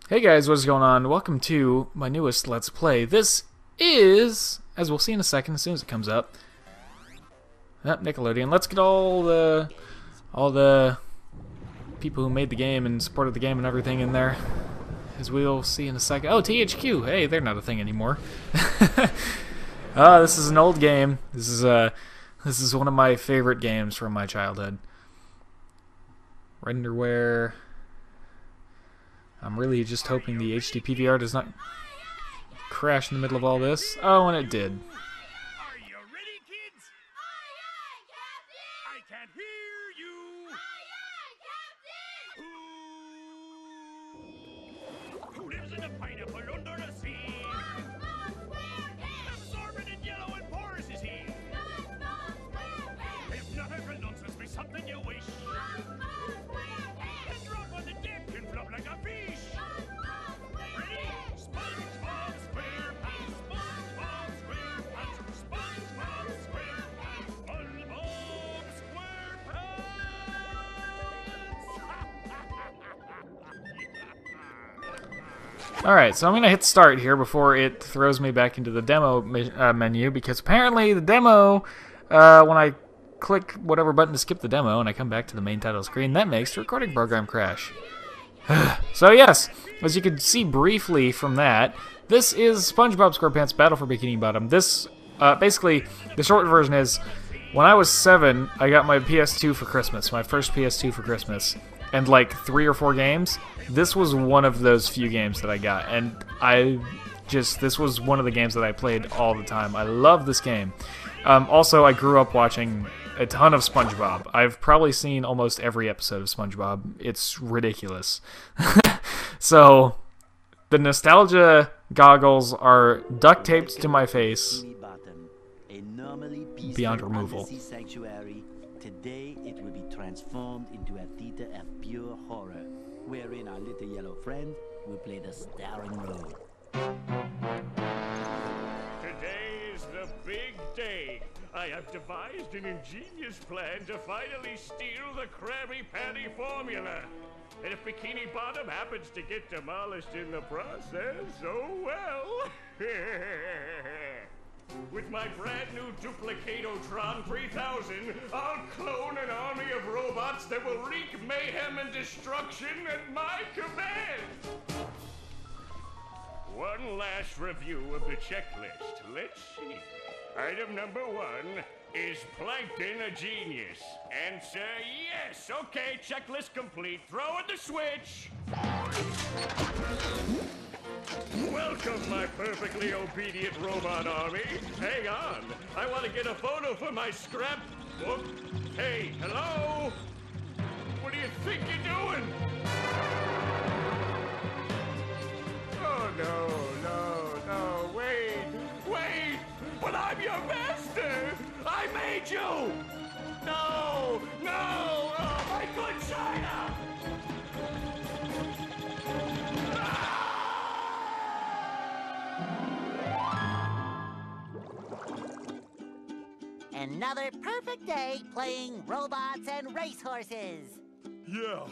Hey guys, what's going on? Welcome to my newest Let's Play. This is, as we'll see in a second, as soon as it comes up, Nickelodeon. Let's get all the people who made the game and supported the game and everything in there, as we'll see in a second. Oh, THQ. Hey, they're not a thing anymore. This is an old game. This is one of my favorite games from my childhood. Renderware. I'm really just hoping the HD PVR does not crash in the middle of all this. Oh, and it did. Are you ready, kids? Aye, aye, Captain! I can't hear you. Aye, aye, Captain! Who lives in a pineapple under the sea? SpongeBob SquarePants! Absorbent and yellow and porous is he. SpongeBob SquarePants! If nothing but nonsense be something you wish. SpongeBob SquarePants! And drop on the deck and flop like a fish. SpongeBob Ready? SpongeBob SquarePants. SpongeBob SquarePants. SpongeBob SquarePants. SpongeBob Alright, so I'm going to hit start here before it throws me back into the demo menu, because apparently the demo, when I click whatever button to skip the demo and I come back to the main title screen, that makes the recording program crash. So yes, as you can see briefly from that, this is SpongeBob SquarePants Battle for Bikini Bottom. This, basically, the short version is, when I was 7, I got my PS2 for Christmas, my first PS2 for Christmas, and like 3 or 4 games, this was one of those few games that I got, and this was one of the games that I played all the time. I love this game. Also, I grew up watching a ton of SpongeBob. I've probably seen almost every episode of SpongeBob. It's ridiculous. So, the nostalgia goggles are duct taped to my face Bikini Bottom, a normally peaceful beyond removal. undersea sanctuary. Today it will be transformed into a theater of pure horror, wherein our little yellow friend will play the starring role. Today is the big day. I have devised an ingenious plan to finally steal the Krabby Patty formula. And if Bikini Bottom happens to get demolished in the process, oh well. With my brand new Duplicatotron 3000, I'll clone an army of robots that will wreak mayhem and destruction at my command. One last review of the checklist. Let's see. Item number 1, is Plankton a genius? Answer yes. Okay, checklist complete. Throw in the switch. Welcome, my perfectly obedient robot army. Hang on. I want to get a photo for my scrapbook. Hey, hello? What do you think you're doing? Oh, no, wait! But I'm your master! I made you! No! Oh, my good China! Another perfect day playing robots and racehorses. Yeah,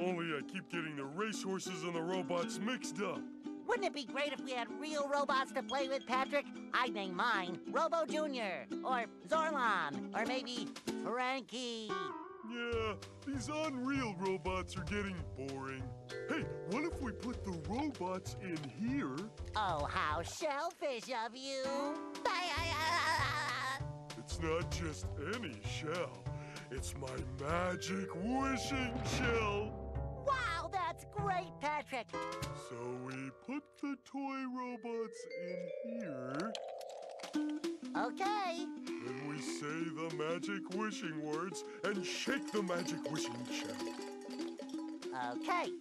only I keep getting the racehorses and the robots mixed up. Wouldn't it be great if we had real robots to play with, Patrick? I'd name mine Robo Jr. or Zorlon or maybe Frankie. Yeah, these unreal robots are getting boring. Hey, what if we put the robots in here? Oh, how shellfish of you. It's not just any shell. It's my magic wishing shell. Wow, that's great, Patrick. So we put the toy robots in here. Okay. Then we say the magic wishing words and shake the magic wishing shell. Okay.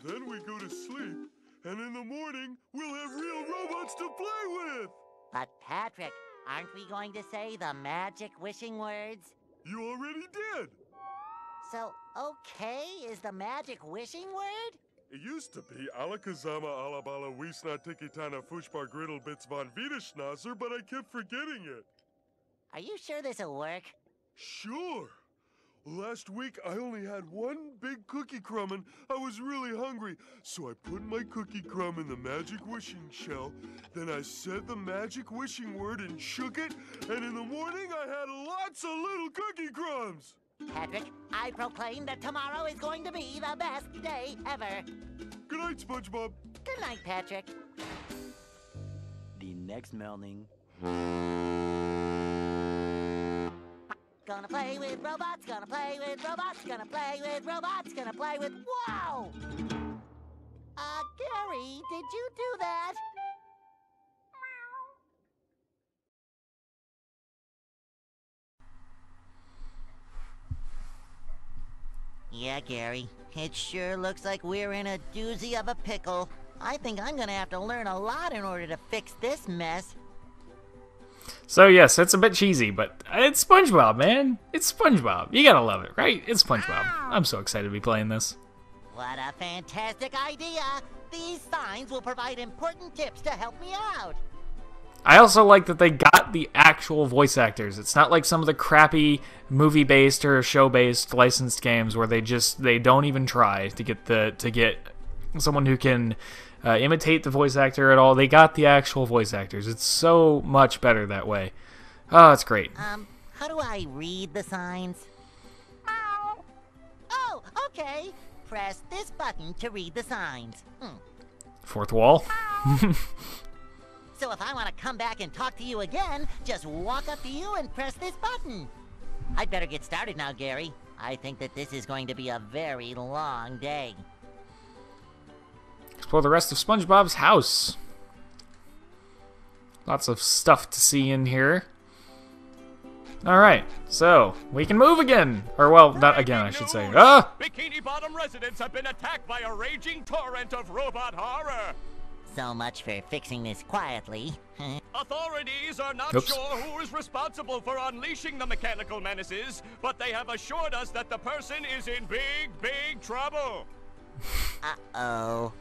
Then we go to sleep, and in the morning, we'll have real robots to play with! But, Patrick, aren't we going to say the magic wishing words? You already did! So, okay is the magic wishing word? It used to be Alakazama Alabala Wiesna Tikitana Fushbar Griddle Bits von Wiederschnauzer, but I kept forgetting it. Are you sure this'll work? Sure. Last week, I only had one big cookie crumb and I was really hungry. So I put my cookie crumb in the magic wishing shell. Then I said the magic wishing word and shook it. And in the morning, I had lots of little cookie crumbs. Patrick, I proclaim that tomorrow is going to be the best day ever. Good night, SpongeBob. Good night, Patrick. The next morning. Gonna play with robots, gonna play with robots, gonna play with robots, gonna play with... Whoa! Gary, did you do that? Yeah, Gary, it sure looks like we're in a doozy of a pickle. I think I'm gonna have to learn a lot in order to fix this mess. So yes, it's a bit cheesy, but it's SpongeBob, man. It's SpongeBob. You gotta love it, right? It's SpongeBob. I'm so excited to be playing this. What a fantastic idea! These signs will provide important tips to help me out. I also like that they got the actual voice actors. It's not like some of the crappy movie-based or show-based licensed games where they don't even try to get someone who can imitate the voice actor at all. They got the actual voice actors. It's so much better that way. Oh, it's great. How do I read the signs? Oh, okay. Press this button to read the signs. Fourth wall. So if I want to come back and talk to you again, just walk up to you and press this button. I'd better get started now, Gary. I think that this is going to be a very long day. Explore the rest of SpongeBob's house. Lots of stuff to see in here. Alright, so we can move again. Or, well, not again, I should say. Ah! Bikini Bottom residents have been attacked by a raging torrent of robot horror. So much for fixing this quietly. Authorities are not Oops. sure who is responsible for unleashing the mechanical menaces, but they have assured us that the person is in big, big trouble. Uh-oh.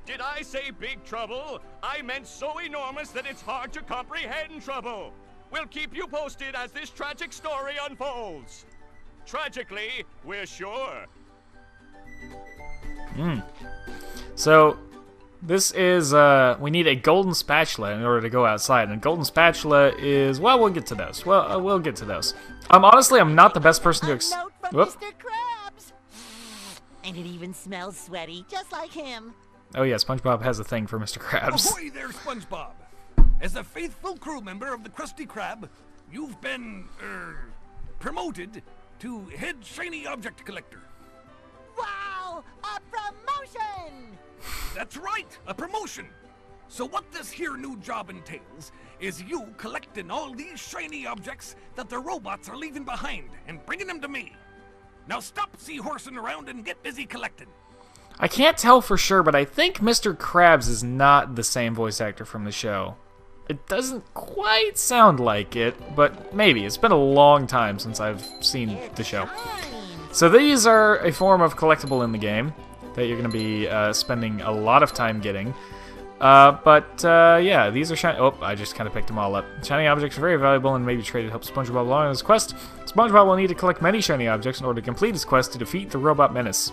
Did I say big trouble? I meant so enormous that it's hard to comprehend trouble. We'll keep you posted as this tragic story unfolds. Tragically, we're sure. So, this is, we need a golden spatula in order to go outside. And golden spatula is, well, we'll get to those. Well, we'll get to those. Honestly, I'm not the best person to A note from Whoop. Mr. Krabs. And it even smells sweaty, just like him. Oh yeah, SpongeBob has a thing for Mr. Krabs. Ahoy there, SpongeBob! As a faithful crew member of the Krusty Krab, you've been, promoted to head shiny object collector. Wow! A promotion! That's right, a promotion! So what this here new job entails is you collecting all these shiny objects that the robots are leaving behind and bringing them to me. Now stop seahorsing around and get busy collecting. I can't tell for sure, but I think Mr. Krabs is not the same voice actor from the show. It doesn't quite sound like it, but maybe. It's been a long time since I've seen the show. So these are a form of collectible in the game that you're going to be spending a lot of time getting. Yeah, these are shiny... Oh, I just kind of picked them all up. Shiny objects are very valuable and may be traded to help SpongeBob along on his quest. SpongeBob will need to collect many shiny objects in order to complete his quest to defeat the robot menace.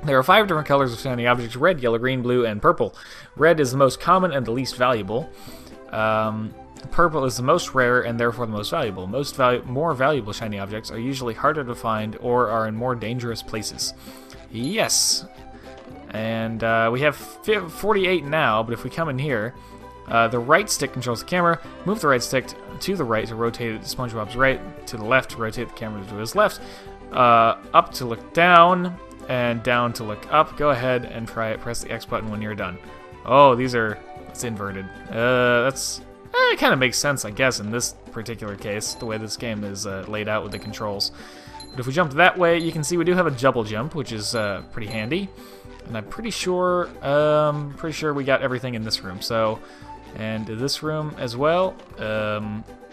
There are 5 different colors of shiny objects: red, yellow, green, blue, and purple. Red is the most common and the least valuable. Purple is the most rare and therefore the most valuable. More valuable shiny objects are usually harder to find or are in more dangerous places. Yes. And we have 48 now, but if we come in here, the right stick controls the camera. Move the right stick to the right to rotate it to SpongeBob's right, to the left to rotate the camera to his left, up to look down, and down to look up. Go ahead and try it. Press the X button when you're done. Oh, it's inverted. It kind of makes sense, I guess, in this particular case, the way this game is laid out with the controls. But if we jump that way, you can see we do have a double jump, which is pretty handy. And I'm pretty sure we got everything in this room. So, and this room as well.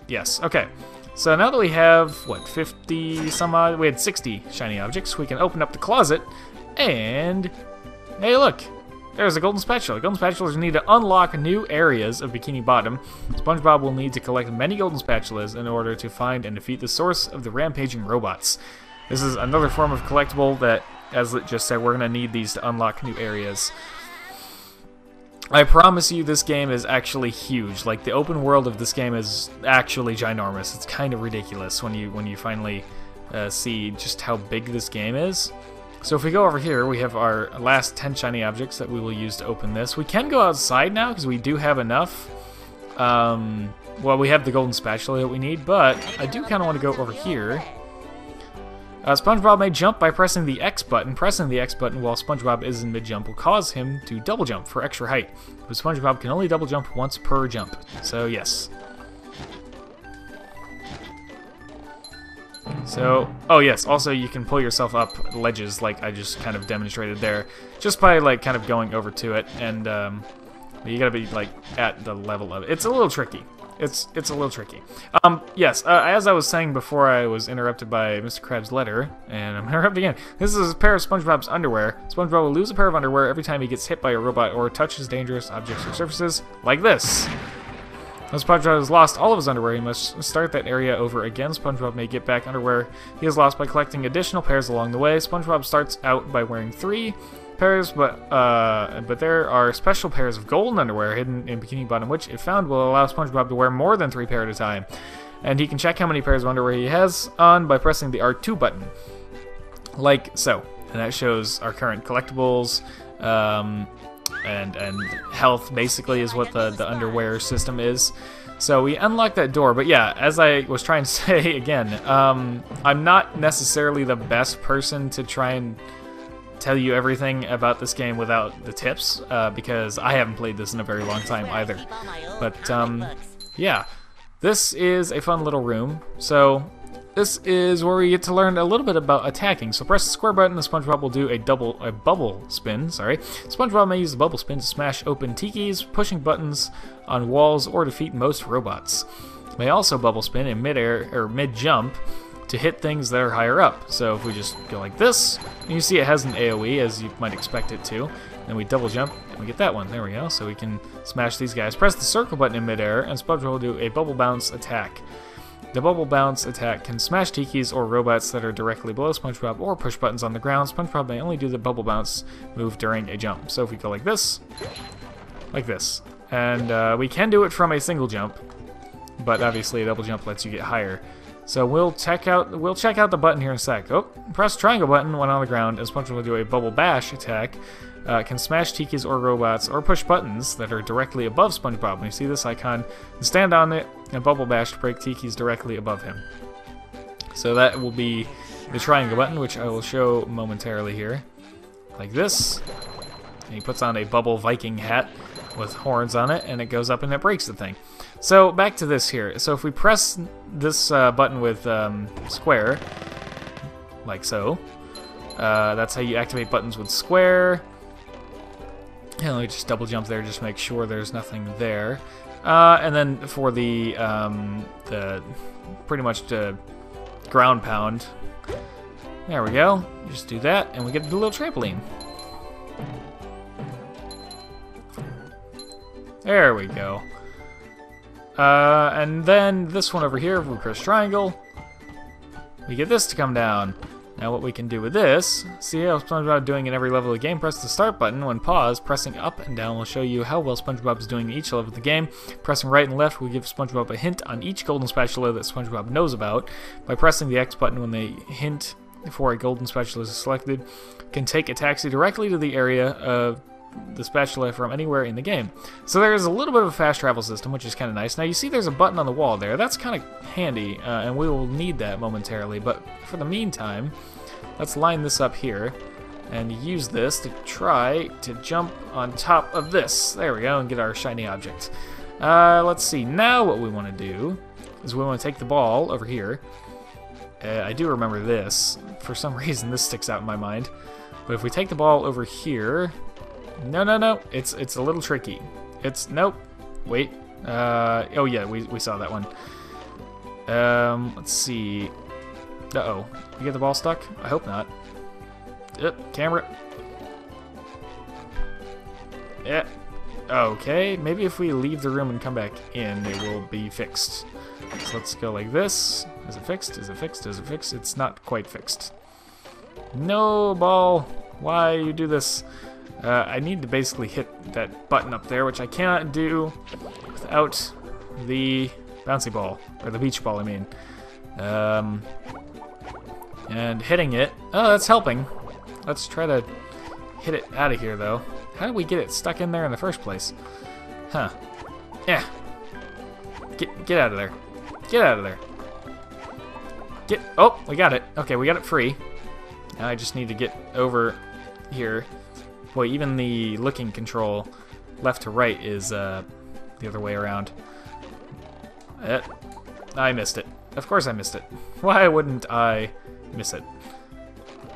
Yes. Okay. So now that we have, what, 50 some odd, we had 60 shiny objects, we can open up the closet, and, hey look, there's a golden spatula. Golden spatulas need to unlock new areas of Bikini Bottom. SpongeBob will need to collect many golden spatulas in order to find and defeat the source of the rampaging robots. This is another form of collectible that, as it just said, we're going to need these to unlock new areas. I promise you this game is actually huge. Like, the open world of this game is actually ginormous. It's kind of ridiculous when you finally see just how big this game is. So if we go over here, we have our last 10 shiny objects that we will use to open this. We can go outside now because we do have enough. Well, we have the golden spatula that we need, but I do kind of want to go over here. SpongeBob may jump by pressing the X button. Pressing the X button while SpongeBob is in mid-jump will cause him to double jump for extra height. But SpongeBob can only double jump once per jump. So, yes. So, oh yes, also you can pull yourself up ledges like I just kind of demonstrated there. Just by, like, kind of going over to it, and you gotta be, like, at the level of it. It's a little tricky. It's a little tricky. Yes, as I was saying before I was interrupted by Mr. Krabs' letter, and I'm interrupted again. This is a pair of SpongeBob's underwear. SpongeBob will lose a pair of underwear every time he gets hit by a robot or touches dangerous objects or surfaces, like this. When SpongeBob has lost all of his underwear, he must start that area over again. SpongeBob may get back underwear he has lost by collecting additional pairs along the way. SpongeBob starts out by wearing 3 pairs, but there are special pairs of golden underwear hidden in Bikini Bottom, which, if found, will allow SpongeBob to wear more than 3 pairs at a time. And he can check how many pairs of underwear he has on by pressing the R2 button, like so. And that shows our current collectibles, and health, basically, is what the underwear system is. So we unlock that door, but yeah, as I was trying to say again, I'm not necessarily the best person to try and tell you everything about this game without the tips, because I haven't played this in a very long time either. But yeah, this is a fun little room. So this is where we get to learn a little bit about attacking. So press the square button, the SpongeBob will do a bubble spin. Sorry, SpongeBob may use the bubble spin to smash open tikis, pushing buttons on walls, or defeat most robots. May also bubble spin in mid-air or mid-jump to hit things that are higher up. So if we just go like this, and you see it has an AoE, as you might expect it to, then we double jump, and we get that one. There we go. So we can smash these guys. Press the circle button in midair, and SpongeBob will do a bubble bounce attack. The bubble bounce attack can smash tikis or robots that are directly below SpongeBob, or push buttons on the ground. SpongeBob may only do the bubble bounce move during a jump. So if we go like this, and we can do it from a single jump, but obviously a double jump lets you get higher. So we'll check out the button here in a sec. Oh, press triangle button when on the ground, and SpongeBob will do a bubble bash attack. Can smash tikis or robots, or push buttons that are directly above SpongeBob. When you see this icon, stand on it and bubble bash to break tikis directly above him. So that will be the triangle button, which I will show momentarily here. Like this. And he puts on a bubble Viking hat with horns on it, and it goes up and it breaks the thing. So back to this here. So if we press this button with square, like so, that's how you activate buttons with square. And let me just double jump there, just make sure there's nothing there. And then for the pretty much the ground pound, there we go. Just do that, and we get the little trampoline. There we go. And then this one over here, if we press triangle, we get this to come down. Now what we can do with this, see how SpongeBob doing in every level of the game, press the start button. When paused, pressing up and down will show you how well SpongeBob is doing in each level of the game. Pressing right and left will give SpongeBob a hint on each golden spatula that SpongeBob knows about. By pressing the X button when the hint for a golden spatula is selected, can take a taxi directly to the area of the spatula from anywhere in the game. So there's a little bit of a fast travel system, which is kind of nice. Now you see there's a button on the wall there. That's kind of handy, and we will need that momentarily. But for the meantime, let's line this up here and use this to try to jump on top of this. There we go, and get our shiny object. Let's see. Now what we want to do is we want to take the ball over here. I do remember this. For some reason, this sticks out in my mind. But if we take the ball over here... No. It's a little tricky. Nope. Wait. Oh yeah, we saw that one. Let's see. Uh-oh. You get the ball stuck? I hope not. Camera. Yeah. Okay, maybe if we leave the room and come back in, it will be fixed. So let's go like this. Is it fixed? Is it fixed? Is it fixed? It's not quite fixed. No, ball. Why you do this? I need to basically hit that button up there, which I cannot do without the bouncy ball. Or the beach ball, I mean. And hitting it. Oh, that's helping. Let's try to hit it out of here, though. How did we get it stuck in there in the first place? Huh. Yeah. Get out of there. Get out of there. Oh, we got it. Okay, we got it free. Now I just need to get over here. Boy, even the looking control left to right is the other way around. I missed it. Of course I missed it. Why wouldn't I miss it?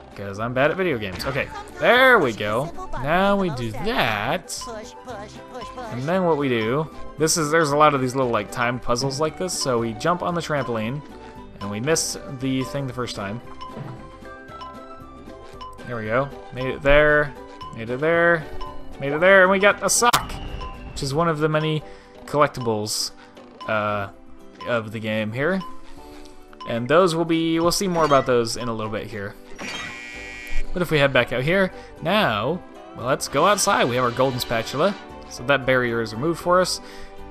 Because I'm bad at video games. Okay, there we go. Now we do that. Push, push, push, push. And then what we do, there's a lot of these little like timed puzzles like this, so we jump on the trampoline, and we miss the thing the first time. There we go. Made it there, made it there, made it there, and we got a sock, which is one of the many collectibles of the game here. And those we'll see more about those in a little bit here. But if we head back out here, now, well, let's go outside. We have our golden spatula, so that barrier is removed for us.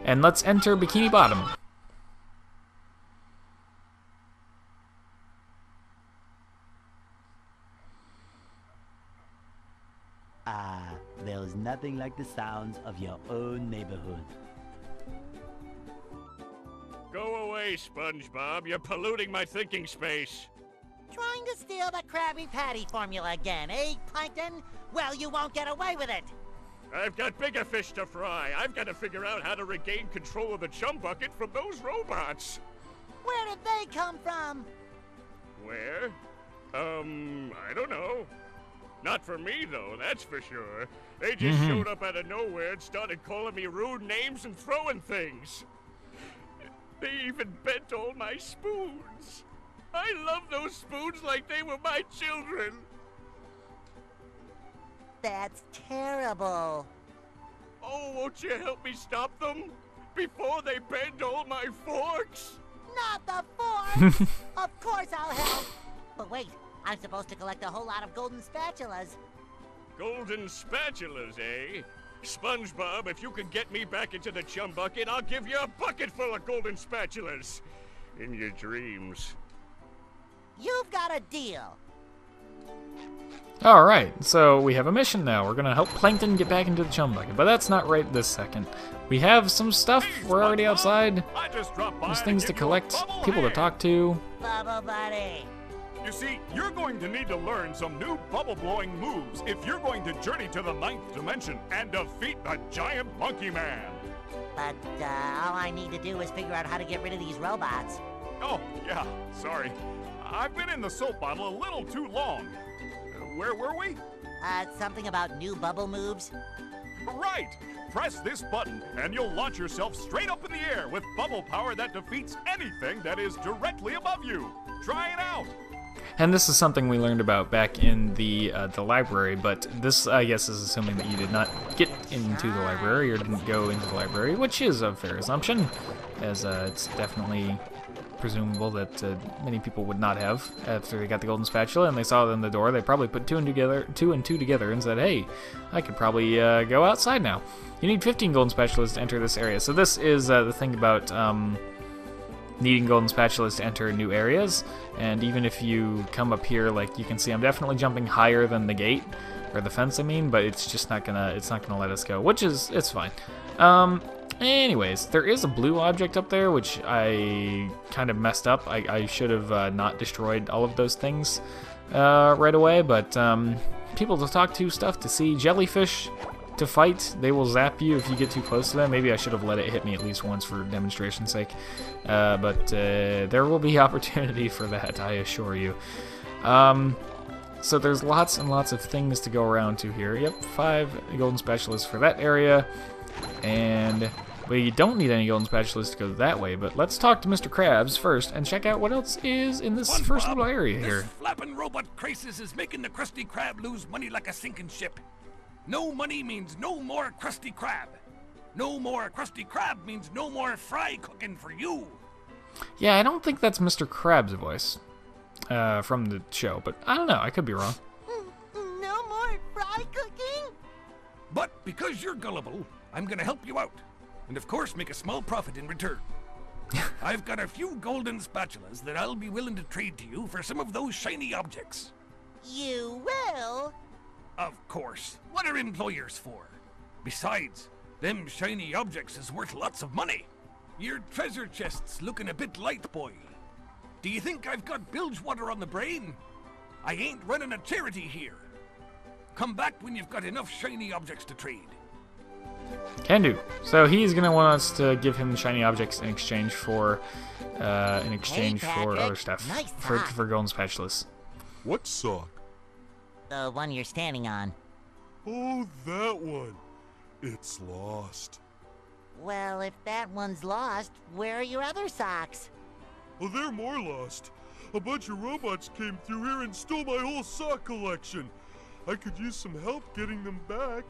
And let's enter Bikini Bottom. There's nothing like the sounds of your own neighborhood. Go away, SpongeBob. You're polluting my thinking space. Trying to steal the Krabby Patty formula again, eh, Plankton? Well, you won't get away with it. I've got bigger fish to fry. I've got to figure out how to regain control of the chum bucket from those robots. Where did they come from? Where? I don't know. Not for me, though, that's for sure. They just showed up out of nowhere and started calling me rude names and throwing things. They even bent all my spoons. I love those spoons like they were my children. That's terrible. Oh, won't you help me stop them? Before they bend all my forks? Not the forks! Of course I'll help. But wait, I'm supposed to collect a whole lot of golden spatulas. Golden spatulas, eh? SpongeBob, if you can get me back into the chum bucket, I'll give you a bucket full of golden spatulas. In your dreams. You've got a deal. Alright, so we have a mission now. We're gonna help Plankton get back into the chum bucket, but that's not right this second. We have some stuff. We're already outside. I just dropped by There's things to give you a collect, bubble people to hand. talk to. Bubble buddy. You see, you're going to need to learn some new bubble-blowing moves if you're going to journey to the 9th dimension and defeat the giant monkey man. But all I need to do is figure out how to get rid of these robots. Oh, yeah, sorry. I've been in the soap bottle a little too long. Where were we? Something about new bubble moves? Right! Press this button and you'll launch yourself straight up in the air with bubble power that defeats anything that is directly above you. Try it out! And this is something we learned about back in the library, but this, I guess, is assuming that you did not get into the library or didn't go into the library, which is a fair assumption, as it's definitely presumable that many people would not have after they got the golden spatula and they saw it in the door. They probably put two and two together and said, hey, I could probably go outside now. You need 15 golden spatulas to enter this area. So this is the thing about needing golden spatulas to enter new areas, and even if you come up here, like you can see, I'm definitely jumping higher than the gate, or the fence I mean, but it's just not gonna let us go, which is, it's fine. Anyways, there is a blue object up there, which I kind of messed up. I should have not destroyed all of those things right away, but people to talk to, stuff to see, jellyfish to fight. They will zap you if you get too close to them. Maybe I should have let it hit me at least once for demonstration's sake, but there will be opportunity for that, I assure you. So there's lots and lots of things to go around to here. Yep, 5 golden spatulas for that area, and we don't need any golden spatulas to go that way, but let's talk to Mr. Krabs first and check out what else is in this first little area here. This flapping robot crisis is making the Krusty Krab lose money like a sinking ship. No money means no more Krusty Krab. No more Krusty Krab means no more fry cooking for you. Yeah, I don't think that's Mr. Krabs' voice. from the show, but I don't know. I could be wrong. No more fry cooking? But because you're gullible, I'm gonna help you out. And of course, make a small profit in return. I've got a few golden spatulas that I'll be willing to trade to you for some of those shiny objects. You will? Of course. What are employers for? Besides, them shiny objects is worth lots of money. Your treasure chest's looking a bit light, boy. Do you think I've got bilge water on the brain? I ain't running a charity here. Come back when you've got enough shiny objects to trade. Can do. So he's gonna want us to give him shiny objects in exchange for Patrick. other stuff. Nice for sock. golden spatulas. What sock? The one you're standing on. Oh, that one. It's lost. Well, if that one's lost, where are your other socks? Oh, they're more lost. A bunch of robots came through here and stole my whole sock collection. I could use some help getting them back.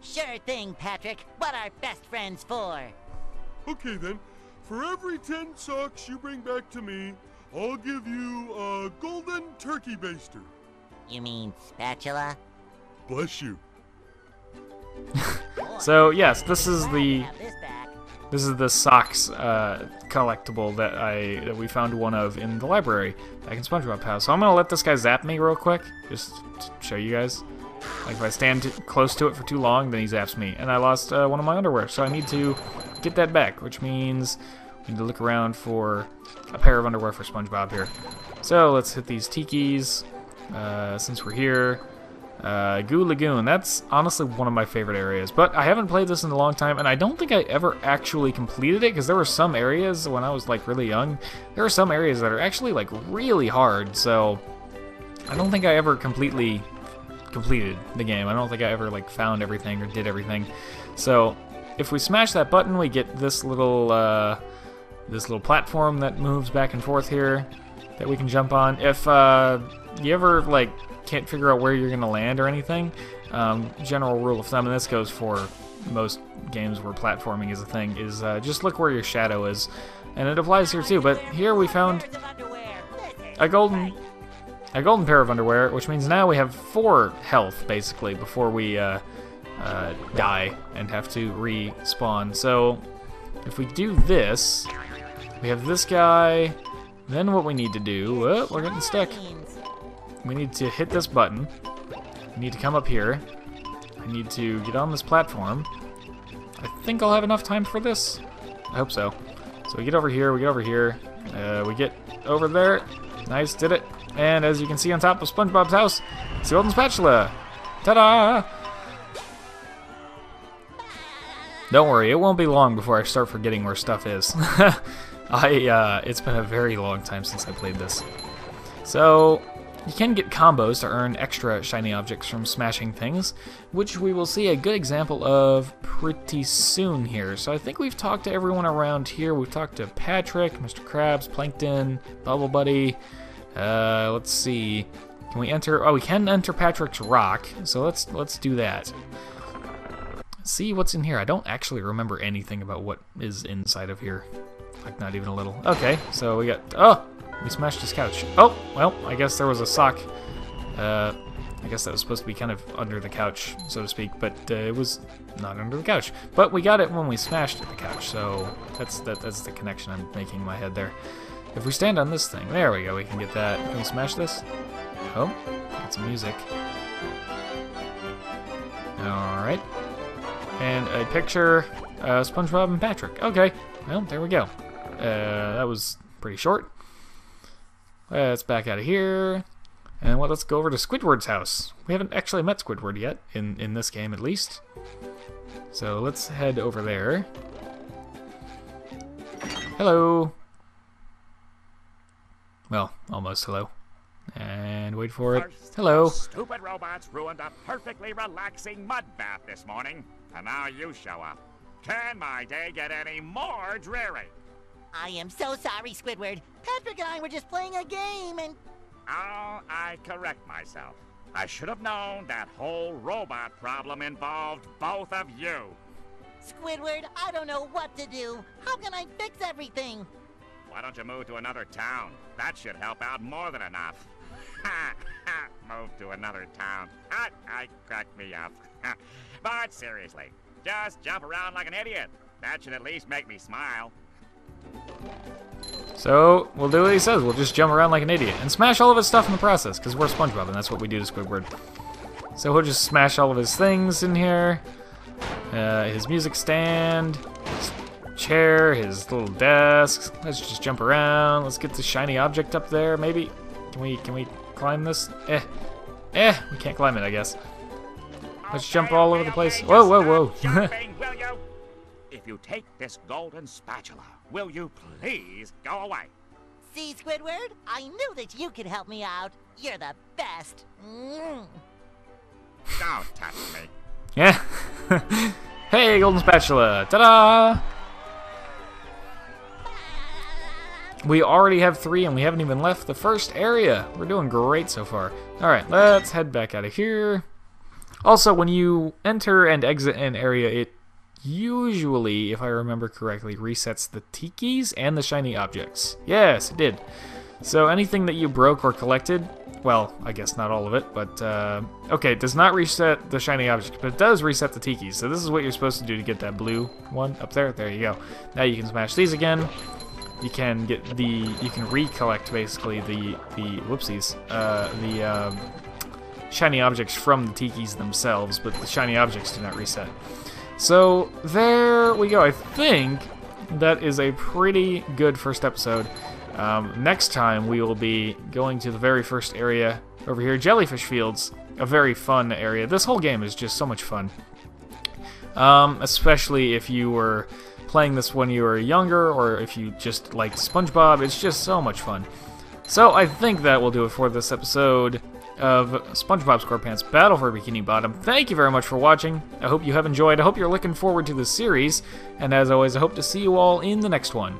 Sure thing, Patrick. What are best friends for? Okay then, for every 10 socks you bring back to me, I'll give you a golden turkey baster. You mean spatula? Bless you. So yes, this is Glad the to have this back. socks collectible that we found one of in the library back in SpongeBob House. So I'm gonna let this guy zap me real quick, just to show you guys. Like if I stand close to it for too long, then he zaps me, and I lost one of my underwear. So I need to get that back, which means we need to look around for a pair of underwear for SpongeBob here. So let's hit these tikis since we're here. Goo Lagoon, that's honestly one of my favorite areas, but I haven't played this in a long time, and I don't think I ever actually completed it, because there were some areas when I was like really young, there are some areas that are actually like really hard, so I don't think I ever completely completed the game. I don't think I ever like found everything or did everything. So if we smash that button, we get this little platform that moves back and forth here that we can jump on. If you ever like can't figure out where you're gonna land or anything, general rule of thumb, and this goes for most games where platforming is a thing, is just look where your shadow is, and it applies here too. But here we found Pairs of underwear. This ain't a golden right. pair of underwear, which means now we have 4 health basically before we die and have to respawn. So if we do this, we have this guy. Then what we need to do, oh, we're getting stuck. We need to hit this button. We need to come up here. I need to get on this platform. I think I'll have enough time for this. I hope so. So we get over here, we get over here. We get over there. Nice, did it. And as you can see on top of SpongeBob's house, it's the golden spatula. Ta-da! Don't worry, it won't be long before I start forgetting where stuff is. It's been a very long time since I played this. So you can get combos to earn extra shiny objects from smashing things, which we will see a good example of pretty soon here. So I think we've talked to everyone around here. We've talked to Patrick, Mr. Krabs, Plankton, Bubble Buddy. Let's see. Can we enter? Oh, we can enter Patrick's rock. So let's do that. See what's in here. I don't actually remember anything about what is inside of here. Like, not even a little. Okay, so we got... Oh! We smashed his couch. Oh! Well, I guess there was a sock. I guess that was supposed to be kind of under the couch, so to speak, but it was not under the couch. But we got it when we smashed the couch, so that's the connection I'm making in my head there. If we stand on this thing... There we go, we can get that. Can we smash this? Oh, got some music. Alright. And a picture, SpongeBob and Patrick. Okay, well, there we go. That was pretty short. Let's back out of here. And well, let's go over to Squidward's house. We haven't actually met Squidward yet, in this game at least. So let's head over there. Hello. Well, almost hello. And wait for it. First, Hello. those stupid robots ruined a perfectly relaxing mud bath this morning, and now you show up. Can my day get any more dreary? I am so sorry, Squidward. Patrick and I were just playing a game and... Oh, I correct myself. I should have known that whole robot problem involved both of you. Squidward, I don't know what to do. How can I fix everything? Why don't you move to another town? That should help out more than enough. Move to another town. I cracked me up. But seriously, just jump around like an idiot. That should at least make me smile. So, we'll do what he says. We'll just jump around like an idiot. And smash all of his stuff in the process, because we're SpongeBob, and that's what we do to Squidward. So he'll just smash all of his things in here. His music stand, his chair, his little desk. Let's just jump around. Let's get the shiny object up there, maybe. Can we climb this? We can't climb it, I guess. Let's jump all over the place. Whoa, whoa, whoa. Jumping, will you? If you take this golden spatula, will you please go away? See, Squidward? I knew that you could help me out. You're the best. Don't touch me. Yeah. Hey, golden spatula. Ta-da! We already have 3, and we haven't even left the first area. We're doing great so far. Alright, let's head back out of here. Also, when you enter and exit an area, it usually, if I remember correctly, resets the tikis and the shiny objects. Yes, it did. So anything that you broke or collected, well, I guess not all of it, but, okay, it does not reset the shiny objects, but it does reset the tikis. So this is what you're supposed to do to get that blue one up there. There you go. Now you can smash these again. You can get you can recollect basically the shiny objects from the tikis themselves, but the shiny objects do not reset. So there we go. I think that is a pretty good first episode. Next time we will be going to the very first area over here, Jellyfish Fields, a very fun area. This whole game is just so much fun, especially if you were playing this when you were younger, or if you just liked SpongeBob. It's just so much fun. So I think that will do it for this episode of SpongeBob SquarePants Battle for Bikini Bottom. Thank you very much for watching. I hope you have enjoyed. I hope you're looking forward to this series. And as always, I hope to see you all in the next one.